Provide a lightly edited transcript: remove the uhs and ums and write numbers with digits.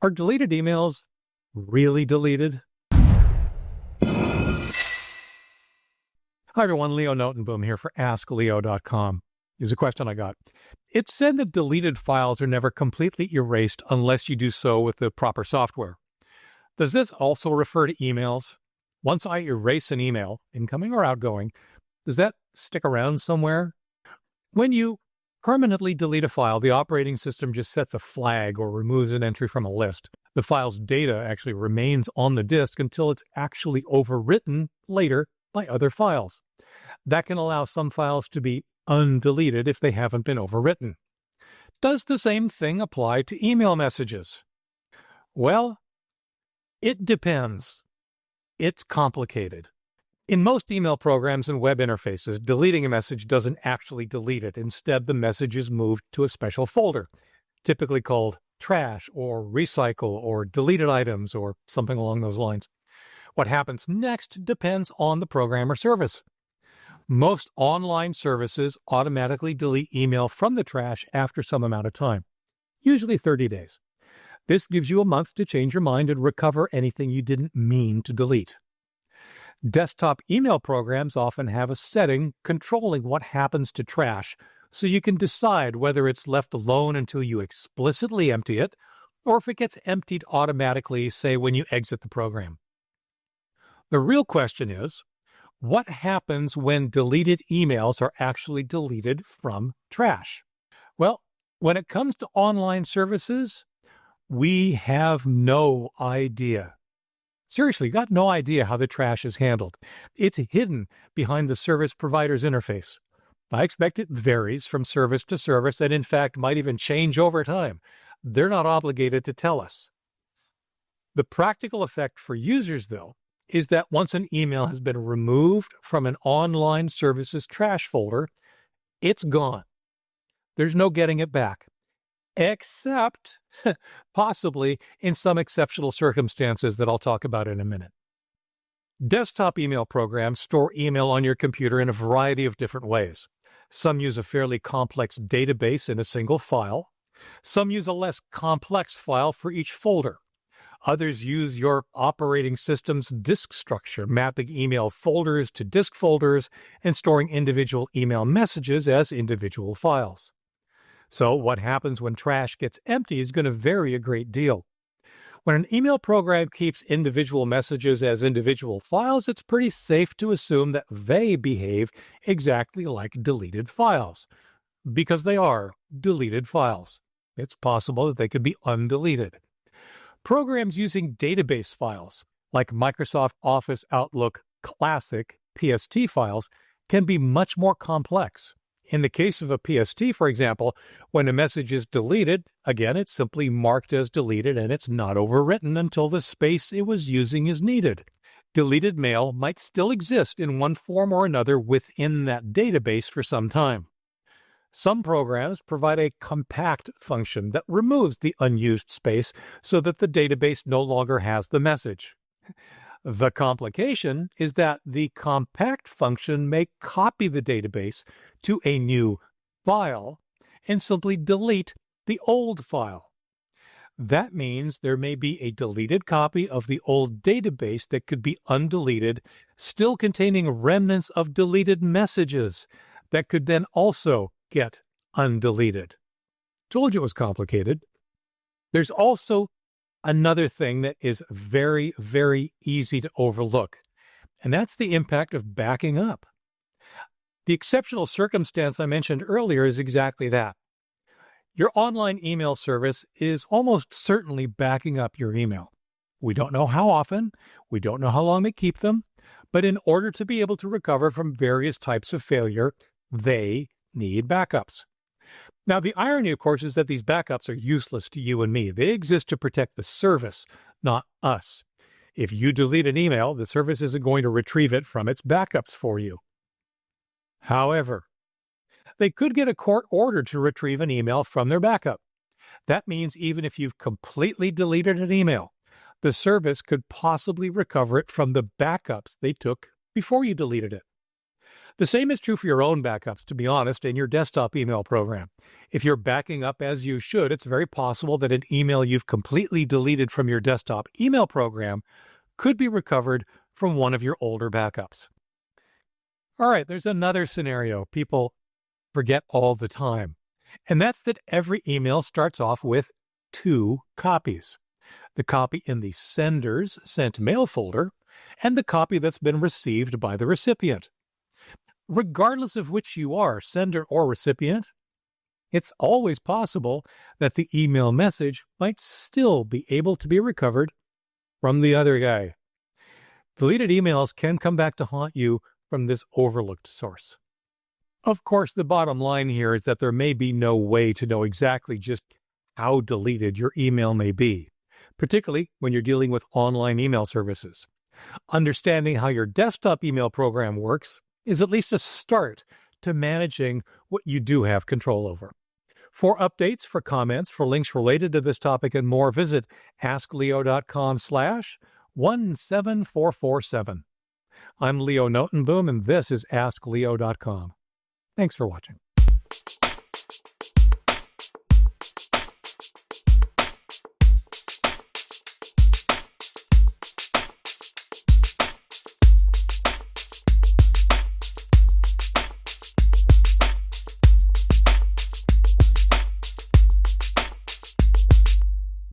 Are deleted emails really deleted? Hi, everyone. Leo Notenboom here for askleo.com. Here's a question I got. It's said that deleted files are never completely erased unless you do so with the proper software. Does this also refer to emails? Once I erase an email, incoming or outgoing, does that stick around somewhere? When you permanently delete a file, the operating system just sets a flag or removes an entry from a list. The file's data actually remains on the disk until it's actually overwritten later by other files. That can allow some files to be undeleted if they haven't been overwritten. Does the same thing apply to email messages? Well, it depends. It's complicated. In most email programs and web interfaces, deleting a message doesn't actually delete it. Instead, the message is moved to a special folder, typically called trash or recycle or deleted items or something along those lines. What happens next depends on the program or service. Most online services automatically delete email from the trash after some amount of time, usually 30 days. This gives you a month to change your mind and recover anything you didn't mean to delete. Desktop email programs often have a setting controlling what happens to trash, so you can decide whether it's left alone until you explicitly empty it, or if it gets emptied automatically, say when you exit the program. The real question is, what happens when deleted emails are actually deleted from trash? Well, when it comes to online services, we have no idea. Seriously, got no idea how the trash is handled. It's hidden behind the service provider's interface. I expect it varies from service to service and in fact might even change over time. They're not obligated to tell us. The practical effect for users, though, is that once an email has been removed from an online service's trash folder, it's gone. There's no getting it back, except possibly in some exceptional circumstances that I'll talk about in a minute. Desktop email programs store email on your computer in a variety of different ways. Some use a fairly complex database in a single file. Some use a less complex file for each folder. Others use your operating system's disk structure, mapping email folders to disk folders and storing individual email messages as individual files. So what happens when trash gets empty is going to vary a great deal. When an email program keeps individual messages as individual files, it's pretty safe to assume that they behave exactly like deleted files, because they are deleted files. It's possible that they could be undeleted. Programs using database files, like Microsoft Office Outlook Classic PST files, can be much more complex. In the case of a PST, for example, when a message is deleted, again, it's simply marked as deleted and it's not overwritten until the space it was using is needed. Deleted mail might still exist in one form or another within that database for some time. Some programs provide a compact function that removes the unused space so that the database no longer has the message. The complication is that the compact function may copy the database to a new file and simply delete the old file. That means there may be a deleted copy of the old database that could be undeleted, still containing remnants of deleted messages that could then also get undeleted. Told you it was complicated. There's also another thing that is very, very easy to overlook, and that's the impact of backing up. The exceptional circumstance I mentioned earlier is exactly that. Your online email service is almost certainly backing up your email. We don't know how often, we don't know how long they keep them, but in order to be able to recover from various types of failure, they need backups. Now, the irony, of course, is that these backups are useless to you and me. They exist to protect the service, not us. If you delete an email, the service isn't going to retrieve it from its backups for you. However, they could get a court order to retrieve an email from their backup. That means even if you've completely deleted an email, the service could possibly recover it from the backups they took before you deleted it. The same is true for your own backups, to be honest, in your desktop email program. If you're backing up as you should, it's very possible that an email you've completely deleted from your desktop email program could be recovered from one of your older backups. All right, there's another scenario people forget all the time, and that's that every email starts off with two copies. The copy in the sender's sent mail folder and the copy that's been received by the recipient. Regardless of which you are, sender or recipient, it's always possible that the email message might still be able to be recovered from the other guy. Deleted emails can come back to haunt you from this overlooked source. Of course, the bottom line here is that there may be no way to know exactly just how deleted your email may be, particularly when you're dealing with online email services. Understanding how your desktop email program works is at least a start to managing what you do have control over. For updates, for comments, for links related to this topic and more, visit askleo.com/17447. I'm Leo Notenboom, and this is askleo.com. Thanks for watching.